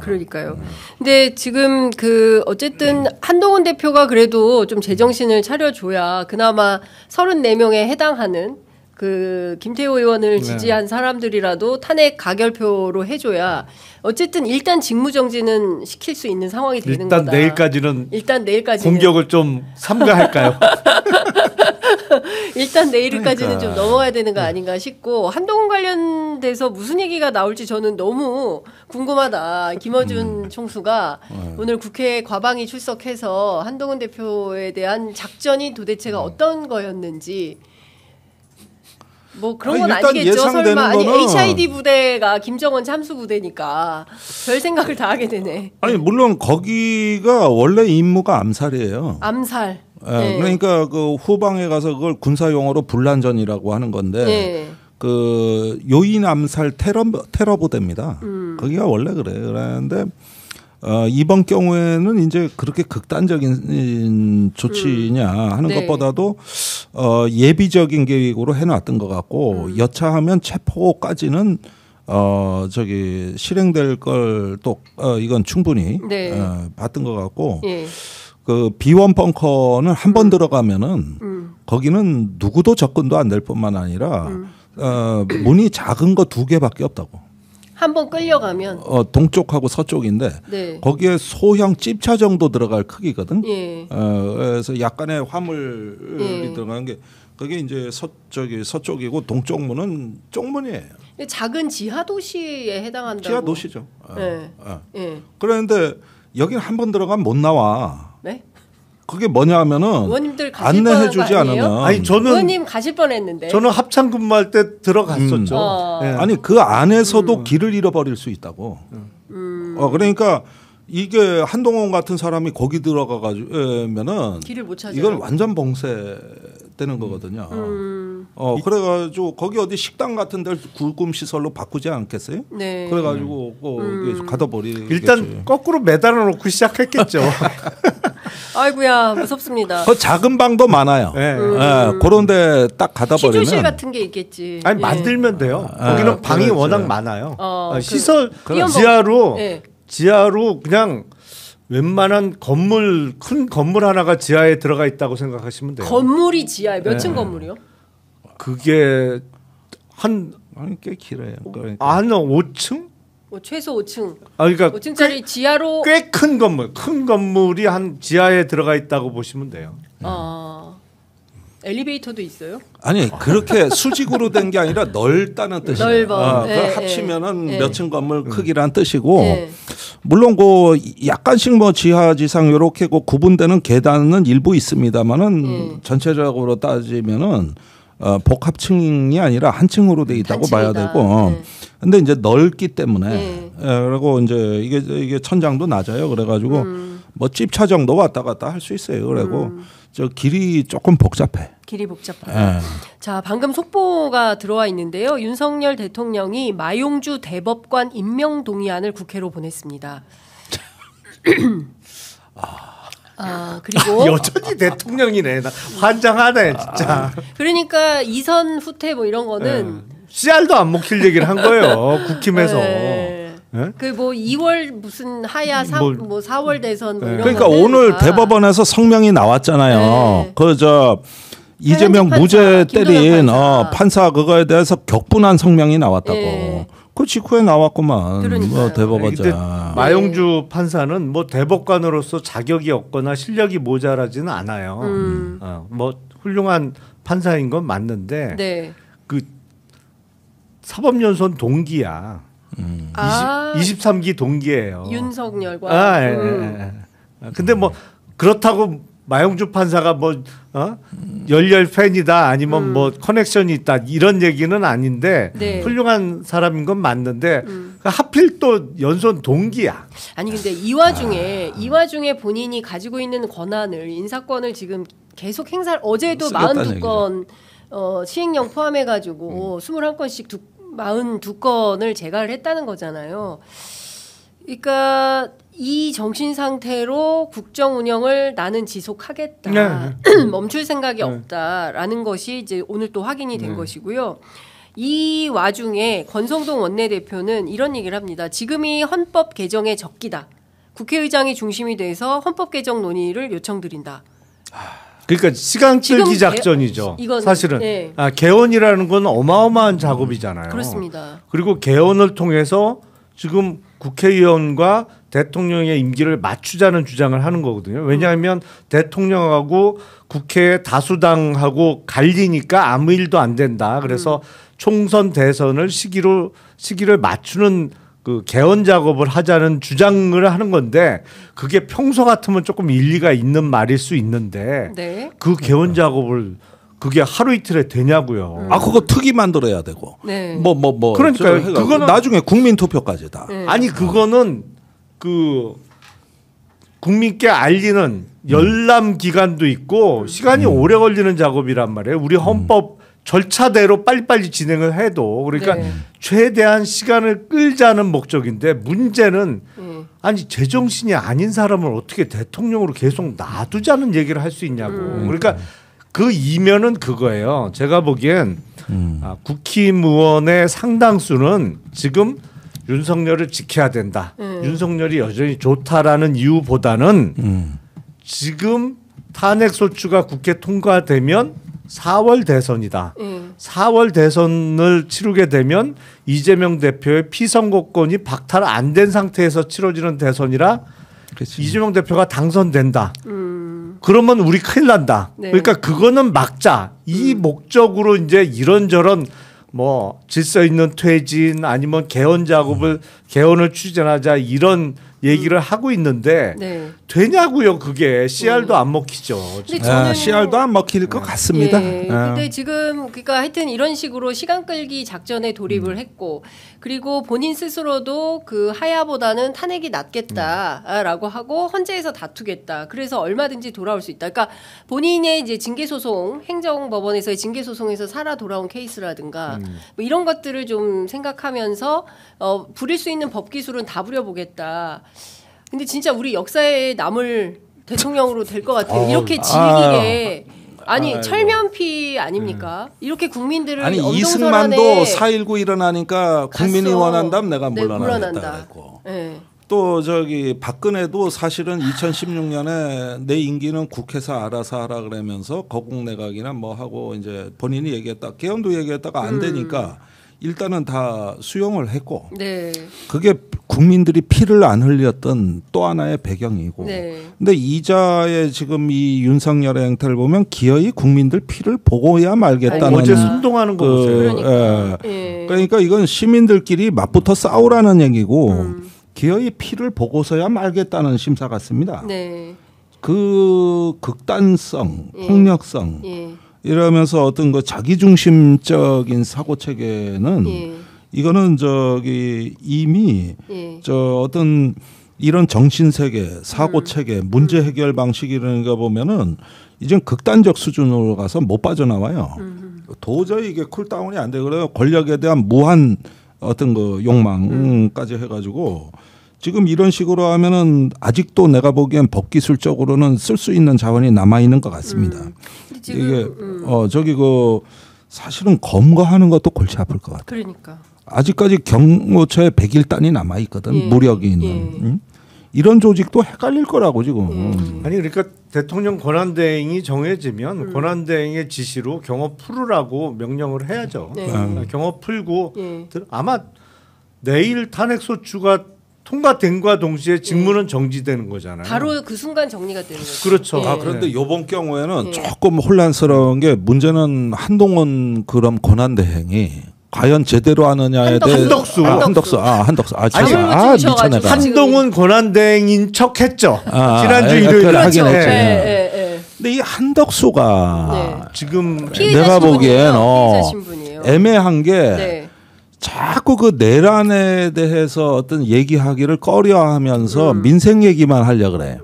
그러니까요. 근데 지금 그 어쨌든 한동훈 대표가 그래도 좀 제정신을 차려줘야 그나마 34명에 해당하는 그 김태호 의원을 지지한 사람들이라도 탄핵 가결표로 해줘야 어쨌든 일단 직무정지는 시킬 수 있는 상황이 되는 거다. 일단 내일까지는 공격을 좀 삼가할까요? 일단 내일까지는 좀 넘어가야 되는 거 아닌가 싶고 한동훈 관련돼서 무슨 얘기가 나올지 저는 너무 궁금하다. 김어준 총수가 오늘 국회 과방위 출석해서 한동훈 대표에 대한 작전이 도대체가 어떤 거였는지 뭐 그런 건 아니겠죠. 설마 아니 HID 부대가 김정은 참수 부대니까 별 생각을 다 하게 되네. 아니 물론 거기가 원래 임무가 암살이에요. 암살. 네. 그러니까 그 후방에 가서 그걸 군사 용어로 분란전이라고 하는 건데 네. 그 요인 암살 테러 부대입니다. 거기가 원래 그래요. 그런데 이번 경우에는 이제 그렇게 극단적인 조치냐 하는 네. 것보다도 예비적인 계획으로 해놨던 것 같고 여차하면 체포까지는 저기 실행될 걸 또 이건 충분히 네. 봤던 것 같고 예. 그 비원 벙커는 한 번 들어가면은 거기는 누구도 접근도 안 될 뿐만 아니라 문이 작은 거 2개밖에 없다고. 한번 끌려가면 동쪽하고 서쪽인데 네. 거기에 소형 찝차 정도 들어갈 크기거든. 예. 그래서 약간의 화물이 예. 들어가는 게 그게 이제 서쪽이고 동쪽 문은 쪽문이에요. 작은 지하 도시에 해당한다고. 지하 도시죠. 네. 예. 그런데 여기는 한 번 들어가면 못 나와. 네? 그게 뭐냐 하면은 의원님들 가실 안내해주지 않으면. 아니 저는 의원님 가실 뻔했는데. 저는 합참 근무할 때 들어갔었죠. 네. 아니 그 안에서도 길을 잃어버릴 수 있다고. 그러니까 이게 한동훈 같은 사람이 거기 들어가가지고면은 길을 못 찾아요. 이건 완전 봉쇄되는 거거든요. 그래가지고 거기 어디 식당 같은 데를 굴금 시설로 바꾸지 않겠어요? 네. 그래가지고 가둬버리겠죠. 일단 거꾸로 매달아 놓고 시작했겠죠. 아이고야 무섭습니다. 그 작은 방도 많아요. 네. 그런데 딱 가다 버리면 취조실 같은 게 있겠지. 아니 만들면 돼요. 거기는 방이 그렇죠. 워낙 많아요. 시설 그 지하로 그냥 웬만한 건물 큰 건물 하나가 지하에 들어가 있다고 생각하시면 돼요. 건물이 지하에 몇 층 건물이요? 그게 아니 꽤 길어요. 그러니까. 한 5층? 최소 5층. 그러니까 5층짜리 지하로 꽤 큰 건물, 큰 건물이 한 지하에 들어가 있다고 보시면 돼요. 엘리베이터도 있어요? 아니 그렇게 수직으로 된 게 아니라 넓다는 뜻이에요. 그걸 합치면은 몇 층 건물 크기란 뜻이고 물론 그 약간씩 뭐 지하 지상 이렇게 그 구분되는 계단은 일부 있습니다만은 전체적으로 따지면은 복합층이 아니라 한 층으로 돼 있다고 봐야 되고. 근데 이제 넓기 때문에 그리고 이제 이게 천장도 낮아요. 그래가지고 뭐 찝차 정도 왔다 갔다 할 수 있어요. 그리고 저 길이 조금 복잡해. 길이 복잡하다. 자, 방금 속보가 들어와 있는데요. 윤석열 대통령이 마용주 대법관 임명 동의안을 국회로 보냈습니다. 그리고 여전히 대통령이네. 나 환장하네 진짜. 그러니까 이선 후퇴 뭐 이런 거는 씨알도 안 먹힐 얘기를 한 거예요. 국힘에서. 그 뭐 2월 무슨 하야 4월 대선 뭐 이런 그러니까 오늘 대법원에서 성명이 나왔잖아요. 그 이재명 무죄 때린 판사 그거에 대해서 격분한 성명이 나왔다고. 그 직후에 나왔구만. 뭐 대법원장. 마용주 판사는 뭐 대법관으로서 자격이 없거나 실력이 모자라지는 않아요. 뭐 훌륭한 판사인 건 맞는데 그 사법연수원 동기야. 23기 동기예요. 윤석열과. 근데 뭐 그렇다고 마용주 판사가 뭐 열렬 팬이다 아니면 뭐 커넥션이 있다 이런 얘기는 아닌데 훌륭한 사람인 건 맞는데 하필 또 연수원 동기야. 아니 근데 이 와중에 본인이 가지고 있는 권한을 인사권을 지금 계속 행사를 어제도 42건 시행령 포함해가지고 21건씩 42건을 제가를 했다는 거잖아요. 그러니까 이 정신 상태로 국정 운영을 나는 지속하겠다. 멈출 생각이 없다라는 것이 이제 오늘 또 확인이 된 것이고요. 이 와중에 권성동 원내대표는 이런 얘기를 합니다. 지금이 헌법 개정의 적기다. 국회의장이 중심이 돼서 헌법 개정 논의를 요청드린다. 그러니까 시간 끌기 작전이죠. 사실은 네. 개헌이라는 건 어마어마한 작업이잖아요. 그렇습니다. 그리고 개헌을 통해서 지금 국회의원과 대통령의 임기를 맞추자는 주장을 하는 거거든요. 왜냐하면 대통령하고 국회 다수당하고 갈리니까 아무 일도 안 된다. 그래서 총선 대선을 시기를 맞추는 그 개헌 작업을 하자는 주장을 하는 건데 그게 평소 같으면 조금 일리가 있는 말일 수 있는데 네. 그 개헌 작업을 그게 하루 이틀에 되냐고요. 그거 특위 만들어야 되고. 네. 그러니까 그거는 나중에 국민 투표까지다. 네. 아니 그거는 그 국민께 알리는 열람 기간도 있고 시간이 오래 걸리는 작업이란 말이에요. 우리 헌법 절차대로 빨리빨리 진행을 해도 그러니까 네. 최대한 시간을 끌자는 목적인데 문제는 아니 제정신이 아닌 사람을 어떻게 대통령으로 계속 놔두자는 얘기를 할 수 있냐고. 그러니까 그 이면은 그거예요. 제가 보기엔 국힘의원의 상당수는 지금 윤석열을 지켜야 된다. 윤석열이 여전히 좋다라는 이유보다는 지금 탄핵소추가 국회 통과되면 4월 대선이다. 4월 대선을 치르게 되면 이재명 대표의 피선거권이 박탈 안 된 상태에서 치러지는 대선이라 그치. 이재명 대표가 당선된다. 그러면 우리 큰일 난다. 네. 그러니까 그거는 막자. 이 목적으로 이제 이런저런 뭐 질서 있는 퇴진 아니면 개헌 작업을 개헌을 추진하자 이런 얘기를 하고 있는데 네. 되냐고요. 그게 CR도 안 먹히죠. CR도 안 먹힐 것 같습니다. 근데 지금 그러니까 하여튼 이런 식으로 시간 끌기 작전에 돌입을 했고 그리고 본인 스스로도 그 하야보다는 탄핵이 낫겠다라고 하고 헌재에서 다투겠다. 그래서 얼마든지 돌아올 수 있다. 그러니까 본인의 이제 징계소송 행정법원에서의 징계소송에서 살아 돌아온 케이스라든가 뭐 이런 것들을 좀 생각하면서 부릴 수 있는 법 기술은 다 부려보겠다. 근데 진짜 우리 역사에 남을 대통령으로 될 것 같아요. 이렇게 질기게 철면피 아닙니까? 이렇게 국민들을 아니 이승만도 4.19 일어나니까 국민이 원한다면 내가 물러난다. 네. 또 저기 박근혜도 사실은 2016년에 내 임기는 국회에서 알아서 하라 그러면서 거국내각이나 뭐 하고 이제 본인이 얘기했다. 개헌도 얘기했다가 안 되니까 일단은 다 수용을 했고 네. 그게 국민들이 피를 안 흘렸던 또 하나의 배경이고 네. 근데 이자의 지금 이 윤석열의 행태를 보면 기어이 국민들 피를 보고야 말겠다는 어제 선동하는 거 보세요. 그러니까 이건 시민들끼리 맞붙어 싸우라는 얘기고 기어이 피를 보고서야 말겠다는 심사 같습니다. 네. 그 극단성, 폭력성 이러면서 어떤 그 자기중심적인 사고 체계는 이거는 저기 이미 저 어떤 이런 정신 세계, 사고 체계, 문제 해결 방식 이런 거 보면은 이젠 극단적 수준으로 가서 못 빠져나와요. 도저히 이게 쿨다운이 안 돼. 그래요. 권력에 대한 무한 어떤 그 욕망까지 해가지고 지금 이런 식으로 하면은 아직도 내가 보기엔 법기술적으로는 쓸 수 있는 자원이 남아 있는 것 같습니다. 이게 저기 그 사실은 검거하는 것도 골치 아플 것 같아요. 그러니까. 아직까지 경호처에 100일단이 남아 있거든. 무력이 있는. 이런 조직도 헷갈릴 거라고 지금. 아니 그러니까 대통령 권한대행이 정해지면 권한대행의 지시로 경호 풀으라고 명령을 해야죠. 경호 풀고 아마 내일 탄핵소추가 통과된과 동시에 직무는 정지되는 거잖아요. 바로 그 순간 정리가 되는 거죠. 그렇죠. 그런데 이번 경우에는 조금 혼란스러운 게 문제는 한동훈 그럼 권한대행이 과연 제대로 하느냐에 대해 한덕수. 미쳐 내가. 한동훈 권한대행인 척했죠. 지난주 일요일에 그렇죠. 근데 이 한덕수가 지금 내가 보기엔 피해자 애매한 게 자꾸 그 내란에 대해서 어떤 얘기하기를 꺼려하면서 민생 얘기만 하려고 그래.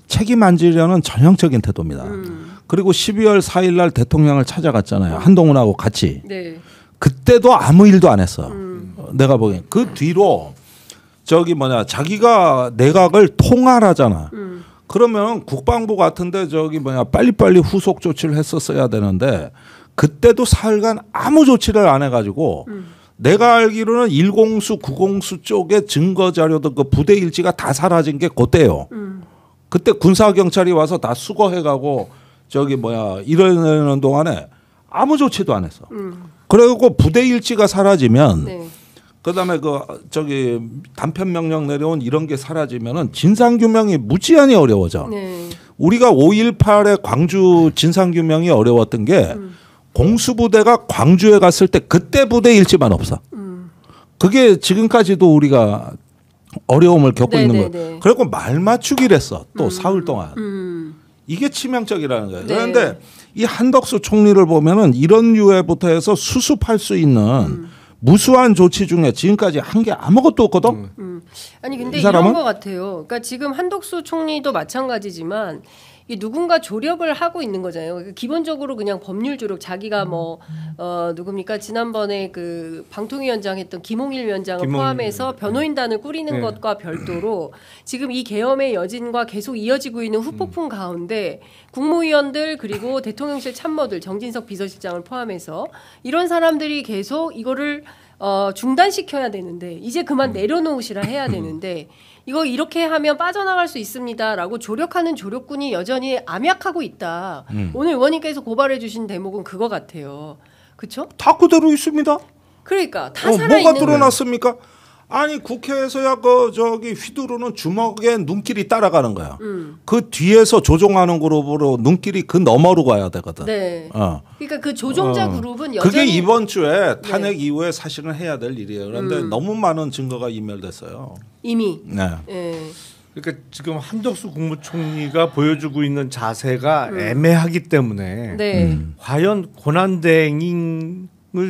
책임 안 지려는 전형적인 태도입니다. 그리고 12월 4일 날 대통령을 찾아갔잖아요. 한동훈하고 같이. 그때도 아무 일도 안 했어. 내가 보기엔. 그 뒤로 저기 자기가 내각을 통할하잖아. 그러면 국방부 같은데 저기 빨리빨리 후속 조치를 했었어야 되는데 그때도 사흘간 아무 조치를 안 해가지고 내가 알기로는 10수, 9공수 쪽에 증거 자료도 그 부대 일지가 다 사라진 게 그때요. 그때 군사 경찰이 와서 다 수거해가고 저기 뭐야 이러는 동안에 아무 조치도 안 했어. 그래갖고 부대 일지가 사라지면 네. 그다음에 그 저기 단편 명령 내려온 이런 게 사라지면은 진상 규명이 무지한히 어려워져. 네. 우리가 5.18의 광주 진상 규명이 어려웠던 게 공수부대가 광주에 갔을 때 그때 부대 일지만 없어. 그게 지금까지도 우리가 어려움을 겪고 있는 거예요. 그리고 말 맞추기를 했어. 또 사흘 동안. 이게 치명적이라는 거예요. 네. 그런데 이 한덕수 총리를 보면은 이런 유해부터 해서 수습할 수 있는 무수한 조치 중에 지금까지 한 게 아무것도 없거든. 아니 근데 이런 것 같아요. 그러니까 지금 한덕수 총리도 마찬가지지만 이 누군가 조력을 하고 있는 거잖아요. 그러니까 기본적으로 그냥 법률 조력 자기가 뭐 누굽니까 지난번에 그 방통위원장 했던 김홍일 위원장을 포함해서 변호인단을 꾸리는 네. 것과 별도로 지금 이 계엄의 여진과 계속 이어지고 있는 후폭풍 가운데 국무위원들 그리고 대통령실 참모들 정진석 비서실장을 포함해서 이런 사람들이 계속 이거를 중단시켜야 되는데 이제 그만 내려놓으시라 해야 되는데 이거 이렇게 하면 빠져나갈 수 있습니다라고 조력하는 조력군이 여전히 암약하고 있다. 오늘 의원님께서 고발해 주신 대목은 그거 같아요. 그렇죠? 다 그대로 있습니다. 그러니까 다 살아있는 뭐가 드러났습니까? 아니 국회에서야 그 저기 휘두르는 주먹에 눈길이 따라가는 거야. 그 뒤에서 조종하는 그룹으로 눈길이 그 너머로 가야 되거든. 네. 그러니까 그 조종자 그룹은 여전히 그게 이번 주에 탄핵 이후에 사실은 해야 될 일이에요. 그런데 너무 많은 증거가 인멸됐어요. 이미. 네. 네. 그러니까 지금 한덕수 국무총리가 보여주고 있는 자세가 애매하기 때문에 네. 과연 권한대행을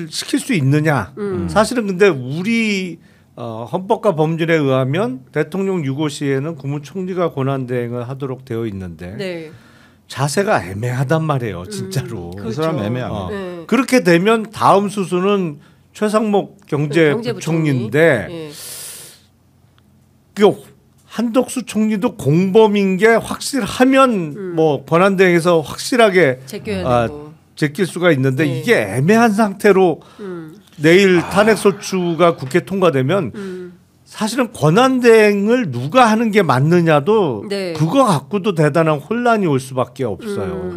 시킬 수 있느냐. 사실은 근데 우리 헌법과 법률에 의하면 대통령 유고 시에는 국무총리가 권한대행을 하도록 되어 있는데 네. 자세가 애매하단 말이에요. 진짜로. 그 사람 애매하네. 네. 그렇게 되면 다음 수순은 최상목 경제부총리인데 네. 그 한덕수 총리도 공범인 게 확실하면 뭐 권한대행에서 확실하게 제껴야 되고. 제낄 수가 있는데 네. 이게 애매한 상태로 내일 탄핵소추가 국회 통과되면 사실은 권한대행을 누가 하는 게 맞느냐도 네. 그거 갖고도 대단한 혼란이 올 수밖에 없어요.